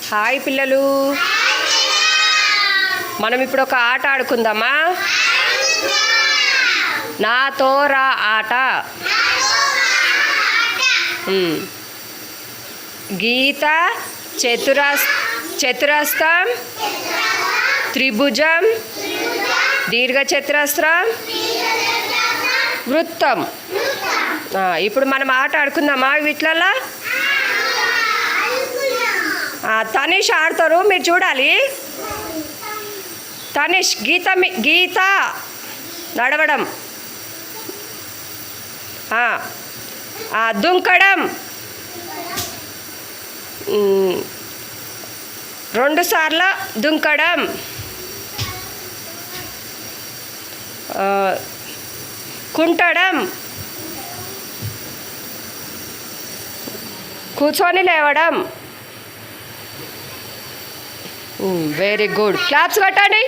Hi పిల్లలు, మనం ఇప్పుడు ఒక ఆట ఆడుకుందామా? నాతో రా ఆట. గీత, చతురస్రం, త్రిభుజం, దీర్ఘచతురస్రం, వృత్తం. ఇప్పుడు మనం ఆట ఆడుకుందామా వీటిలలో? తనీష్ ఆడతారు, మీరు చూడాలి. తనీష్, గీత నడవడం, దుంకడం, 2 సార్లు దుంకడం, కుంటడం, కూర్చొని లేవడం. వెరీ గుడ్, క్లాప్స్ కొట్టండి.